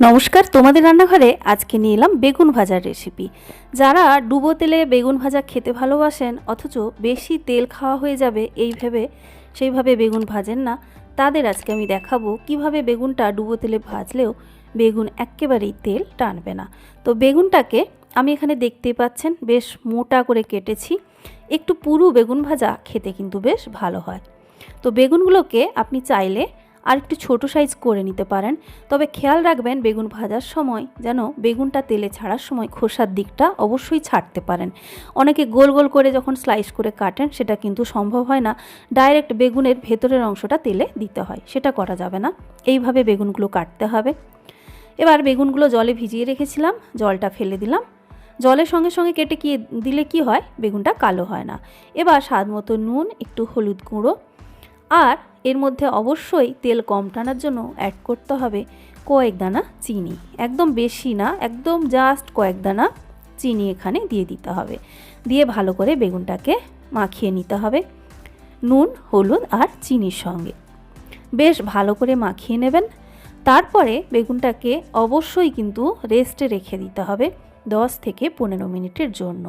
নমস্কার, তোমাদের রান্নাঘরে আজকে নিয়ে এলাম বেগুন ভাজার রেসিপি। যারা ডুবো তেলে বেগুন ভাজা খেতে ভালোবাসেন অথচ বেশি তেল খাওয়া হয়ে যাবে এই ভেবে সেইভাবে বেগুন ভাজেন না, তাদের আজকে আমি দেখাবো কিভাবে বেগুনটা ডুবো তেলে ভাজলেও বেগুন একেবারেই তেল টানবে না। তো বেগুনটাকে আমি এখানে দেখতেই পাচ্ছেন বেশ মোটা করে কেটেছি। একটু পুরু বেগুন ভাজা খেতে কিন্তু বেশ ভালো হয়। তো বেগুনগুলোকে আপনি চাইলে আর একটু ছোটো সাইজ করে নিতে পারেন, তবে খেয়াল রাখবেন বেগুন ভাজার সময় যেন বেগুনটা তেলে ছাড়ার সময় খোসার দিকটা অবশ্যই ছাড়তে পারেন। অনেকে গোল গোল করে যখন স্লাইস করে কাটেন সেটা কিন্তু সম্ভব হয় না, ডাইরেক্ট বেগুনের ভেতরের অংশটা তেলে দিতে হয়, সেটা করা যাবে না। এইভাবে বেগুনগুলো কাটতে হবে। এবার বেগুনগুলো জলে ভিজিয়ে রেখেছিলাম, জলটা ফেলে দিলাম। জলের সঙ্গে সঙ্গে কেটে দিলে কি হয়, বেগুনটা কালো হয় না। এবার স্বাদ মতো নুন, একটু হলুদ গুঁড়ো, আর এর মধ্যে অবশ্যই তেল কম টানার জন্য অ্যাড করতে হবে কয়েক দানা চিনি। একদম বেশি না, একদম জাস্ট কয়েক দানা চিনি এখানে দিয়ে দিতে হবে। দিয়ে ভালো করে বেগুনটাকে মাখিয়ে নিতে হবে নুন, হলুদ আর চিনির সঙ্গে। বেশ ভালো করে মাখিয়ে নেবেন। তারপরে বেগুনটাকে অবশ্যই কিন্তু রেস্টে রেখে দিতে হবে 10 থেকে 15 মিনিটের জন্য,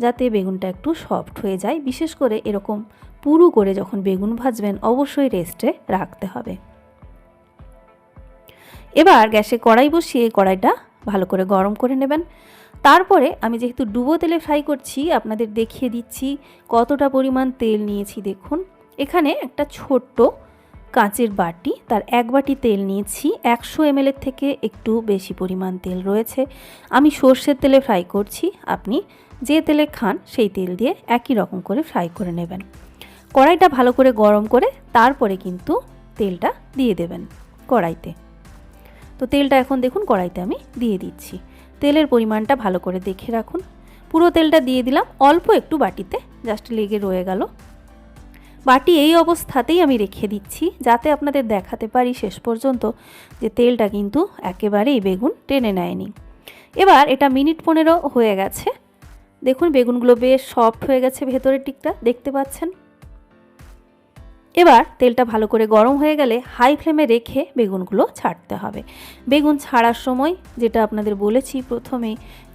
যাতে বেগুনটা একটু সফট হয়ে যায়। বিশেষ করে এরকম পুরু করে যখন বেগুন ভাজবেন অবশ্যই রেস্টে রাখতে হবে। এবার গ্যাসে কড়াই বসিয়ে কড়াইটা ভালো করে গরম করে নেবেন। তারপরে আমি যেহেতু ডুবো তেলে ফ্রাই করছি আপনাদের দেখিয়ে দিচ্ছি কতটা পরিমাণ তেল নিয়েছি। দেখুন এখানে একটা ছোট্ট কাঁচের বাটি, তার 1 বাটি তেল নিয়েছি। 100 ml থেকে একটু বেশি পরিমাণ তেল রয়েছে। আমি সর্ষের তেলে ফ্রাই করছি, আপনি যে তেলে খান সেই তেল দিয়ে একই রকম করে ফ্রাই করে নেবেন। কড়াইটা ভালো করে গরম করে তারপরে কিন্তু তেলটা দিয়ে দেবেন কড়াইতে। তো তেলটা এখন দেখুন কড়াইতে আমি দিয়ে দিচ্ছি। তেলের পরিমাণটা ভালো করে দেখে রাখুন। পুরো তেলটা দিয়ে দিলাম, অল্প একটু বাটিতে জাস্ট লেগে রয়ে গেল। বাটি এই অবস্থাতেই আমি রেখে দিচ্ছি যাতে আপনাদের দেখাতে পারি শেষ পর্যন্ত যে তেলটা কিন্তু একেবারেই বেগুন টেনে নেয়নি। এবার এটা মিনিট 15 হয়ে গেছে। দেখুন বেগুনগুলো বেশ সফট হয়ে গেছে, ভেতরের দিকটা দেখতে পাচ্ছেন। এবার তেলটা ভালো করে গরম হয়ে গেলে হাই ফ্লেমে রেখে বেগুনগুলো ছাড়তে হবে। বেগুন ছাড়ার সময় যেটা আপনাদের বলেছি প্রথমে,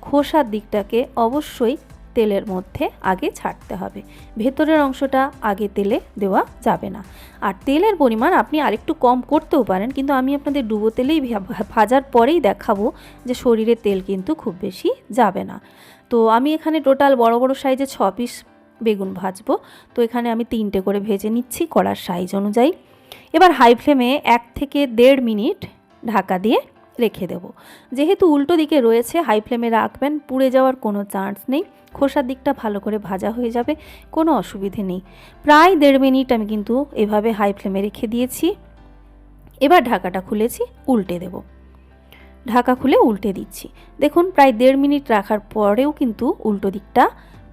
খোসার দিকটাকে অবশ্যই তেলের মধ্যে আগে ছাড়তে হবে, ভেতরের অংশটা আগে তেলে দেওয়া যাবে না। আর তেলের পরিমাণ আপনি আরেকটু কম করতেও পারেন, কিন্তু আমি আপনাদের ডুবো তেলেই ভাজার পরেই দেখাবো যে শরীরে তেল কিন্তু খুব বেশি যাবে না। তো আমি এখানে টোটাল বড় বড় সাইজে 6 পিস বেগুন ভাজবো, তো এখানে আমি 3টে করে ভেজে নিচ্ছি কড়ার সাইজ অনুযায়ী। এবার হাই ফ্লেমে 1 থেকে 1.5 মিনিট ঢাকা দিয়ে রেখে দেব। যেহেতু উল্টো দিকে রয়েছে হাই ফ্লেমে রাখবেন, পুড়ে যাওয়ার কোনো চান্স নেই, খোসার দিকটা ভালো করে ভাজা হয়ে যাবে, কোনো অসুবিধে নেই। প্রায় 1.5 মিনিট আমি কিন্তু এভাবে হাই ফ্লেমে রেখে দিয়েছি। এবার ঢাকাটা খুলেছি, উল্টে দেব। ঢাকা খুলে উল্টে দিচ্ছি। দেখুন প্রায় 1.5 মিনিট রাখার পরেও কিন্তু উল্টো দিকটা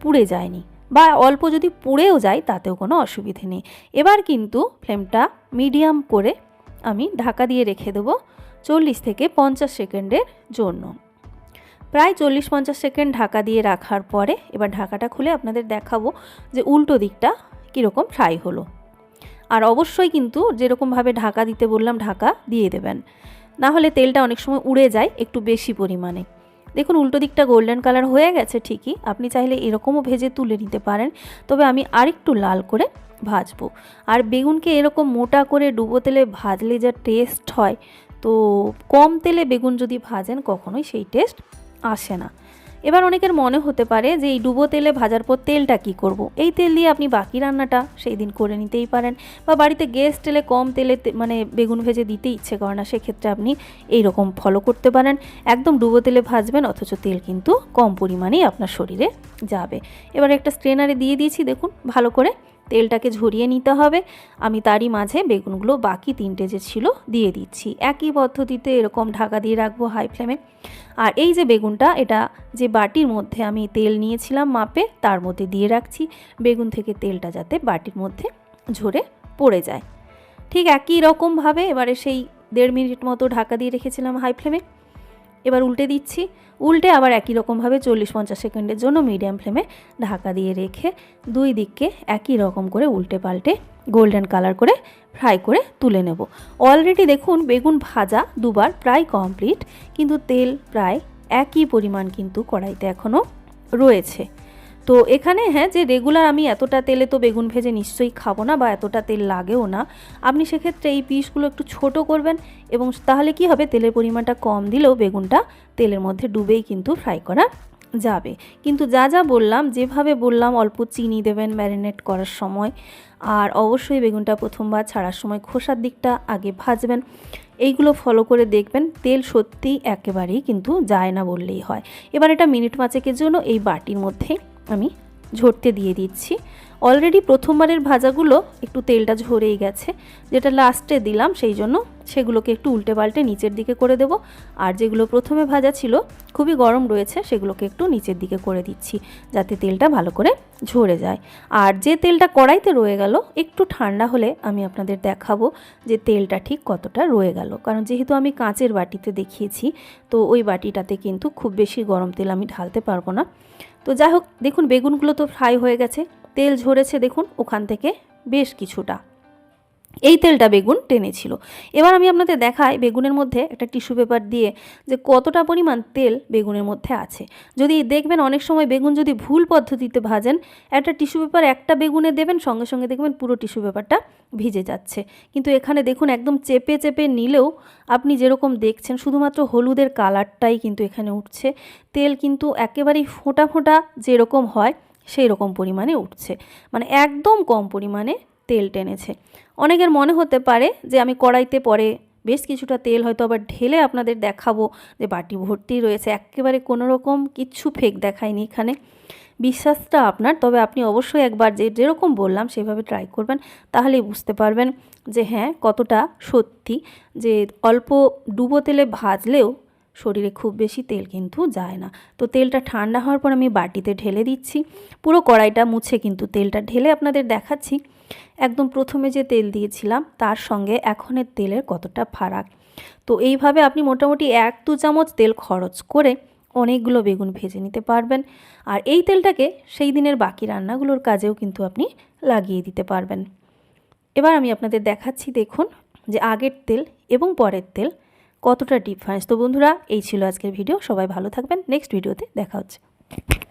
পুড়ে যায়নি, বা অল্প যদি পুড়েও যায় তাতেও কোনো অসুবিধে নেই। এবার কিন্তু ফ্লেমটা মিডিয়াম করে আমি ঢাকা দিয়ে রেখে দেবো 40 থেকে 50 সেকেন্ডের জন্য। প্রায় 40-50 সেকেন্ড ঢাকা দিয়ে রাখার পরে এবার ঢাকাটা খুলে আপনাদের দেখাবো যে উল্টো দিকটা কীরকম ফ্রাই হলো। আর অবশ্যই কিন্তু যেরকমভাবে ঢাকা দিতে বললাম ঢাকা দিয়ে দেবেন, না হলে তেলটা অনেক সময় উড়ে যায় একটু বেশি পরিমাণে। দেখুন উল্টো দিকটা গোল্ডেন কালার হয়ে গেছে ঠিকই, আপনি চাইলে এরকমও ভেজে তুলে নিতে পারেন, তবে আমি আরেকটু লাল করে ভাজবো। আর বেগুনকে এরকম মোটা করে ডুবো তেলে ভাজলে যা টেস্ট হয়, তো কম তেলে বেগুন যদি ভাজেন কখনোই সেই টেস্ট আসে না। এবার অনেকের মনে হতে পারে যে এই ডুবো তেলে ভাজার পর তেলটা কি করব। এই তেল দিয়ে আপনি বাকি রান্নাটা সেই দিন করে নিতেই পারেন, বা বাড়িতে গেস্ট এলে কম তেলে মানে বেগুন ভেজে দিতে ইচ্ছে করে না, সেক্ষেত্রে আপনি এই রকম ফলো করতে পারেন। একদম ডুবো তেলে ভাজবেন অথচ তেল কিন্তু কম পরিমাণেই আপনার শরীরে যাবে। এবার একটা স্ট্রেনারে দিয়ে দিয়েছি, দেখুন ভালো করে তেলটাকে ঝরিয়ে নিতে হবে। আমি তারই মাঝে বেগুনগুলো বাকি 3টে যে ছিল দিয়ে দিচ্ছি। একই পদ্ধতিতে এরকম ঢাকা দিয়ে রাখবো হাই ফ্লেমে। আর এই যে বেগুনটা, এটা যে বাটির মধ্যে আমি তেল নিয়েছিলাম মাপে তার মধ্যে দিয়ে রাখছি, বেগুন থেকে তেলটা যাতে বাটির মধ্যে ঝরে পড়ে যায়। ঠিক একই রকমভাবে এবারে সেই 1.5 মিনিট মতো ঢাকা দিয়ে রেখেছিলাম হাই ফ্লেমে। এবার উল্টে দিচ্ছি, উল্টে আবার একই রকমভাবে 40-50 সেকেন্ডের জন্য মিডিয়াম ফ্লেমে ঢাকা দিয়ে রেখে দুই দিককে একই রকম করে উল্টে পাল্টে গোল্ডেন কালার করে ফ্রাই করে তুলে নেব। অলরেডি দেখুন বেগুন ভাজা দুবার প্রায় কমপ্লিট, কিন্তু তেল প্রায় একই পরিমাণ কিন্তু কড়াইতে এখনও রয়েছে। তো এখানে হ্যাঁ, যে রেগুলার আমি এতটা তেলে তো বেগুন ভেজে নিশ্চয়ই খাবো না বা এতটা তেল লাগেও না, আপনি সেক্ষেত্রে এই পিসগুলো একটু ছোট করবেন এবং তাহলে কি হবে, তেলের পরিমাণটা কম দিলেও বেগুনটা তেলের মধ্যে ডুবেই কিন্তু ফ্রাই করা যাবে। কিন্তু যা যা বললাম, যেভাবে বললাম, অল্প চিনি দেবেন ম্যারিনেট করার সময়, আর অবশ্যই বেগুনটা প্রথমবার ছাড়ার সময় খোসার দিকটা আগে ভাজবেন। এইগুলো ফলো করে দেখবেন তেল সত্যিই একেবারেই কিন্তু যায় না বললেই হয়। এবার এটা মিনিট 5-এর জন্য এই বাটির মধ্যে আমি ঝরতে দিয়ে দিচ্ছি। অলরেডি প্রথমবারের ভাজাগুলো একটু তেলটা ঝরেই গেছে, যেটা লাস্টে দিলাম সেই জন্য সেগুলোকে একটু উল্টে পাল্টে নিচের দিকে করে দেব। আর যেগুলো প্রথমে ভাজা ছিল খুবই গরম রয়েছে সেগুলোকে একটু নিচের দিকে করে দিচ্ছি, যাতে তেলটা ভালো করে ঝরে যায়। আর যে তেলটা কড়াইতে রয়ে গেল, একটু ঠান্ডা হলে আমি আপনাদের দেখাবো যে তেলটা ঠিক কতটা রয়ে গেল, কারণ যেহেতু আমি কাঁচের বাটিতে দেখিয়েছি, তো ওই বাটিটাতে কিন্তু খুব বেশি গরম তেল আমি ঢালতে পারবো না। তো যাই হোক, দেখুন বেগুনগুলো তো ফ্রাই হয়ে গেছে, তেল ঝরেছে দেখুন ওখান থেকে বেশ কিছুটা, এই তেলটা বেগুন টেনেছিল। এবার আমি আপনাদের দেখাই বেগুনের মধ্যে একটা টিস্যু পেপার দিয়ে যে কতটা পরিমাণ তেল বেগুনের মধ্যে আছে। যদি দেখবেন অনেক সময় বেগুন যদি ভুল পদ্ধতিতে ভাজেন, একটা টিস্যু পেপার একটা বেগুনে দেবেন, সঙ্গে সঙ্গে দেখবেন পুরো টিস্যু পেপারটা ভিজে যাচ্ছে। কিন্তু এখানে দেখুন একদম চেপে চেপে নিলেও আপনি যেরকম দেখছেন শুধুমাত্র হলুদের কালারটাই কিন্তু এখানে উঠছে, তেল কিন্তু একেবারেই ফোঁটা ফোঁটা যেরকম হয় সেই রকম পরিমাণে উঠছে, মানে একদম কম পরিমাণে তেল টেনেছে। অনেকের মনে হতে পারে যে আমি কড়াইতে পরে বেশ কিছুটা তেল হয়তো আবার ঢেলে আপনাদের দেখাবো যে বাটি ভর্তি রয়েছে, একেবারে কোনো রকম কিচ্ছু ফেক দেখায়নি এখানে। বিশ্বাসটা আপনার, তবে আপনি অবশ্যই একবার যেরকম বললাম সেভাবে ট্রাই করবেন, তাহলেই বুঝতে পারবেন যে হ্যাঁ কতটা সত্যি যে অল্প ডুবো তেলে ভাজলেও শরীরে খুব বেশি তেল কিন্তু যায় না। তো তেলটা ঠান্ডা হওয়ার পর আমি বাটিতে ঢেলে দিচ্ছি, পুরো কড়াইটা মুছে কিন্তু তেলটা ঢেলে আপনাদের দেখাচ্ছি একদম প্রথমে যে তেল দিয়েছিলাম তার সঙ্গে এখনের তেলের কতটা ফারাক। তো এইভাবে আপনি মোটামুটি 1-2 চামচ তেল খরচ করে অনেকগুলো বেগুন ভেজে নিতে পারবেন। আর এই তেলটাকে সেই দিনের বাকি রান্নাগুলোর কাজেও কিন্তু আপনি লাগিয়ে দিতে পারবেন। এবার আমি আপনাদের দেখাচ্ছি দেখুন যে আগের তেল এবং পরের তেল কতটা ডিফারেন্স। তো বন্ধুরা, এই ছিল আজকের ভিডিও, সবাই ভালো থাকবেন, নেক্সট ভিডিওতে দেখা হচ্ছে।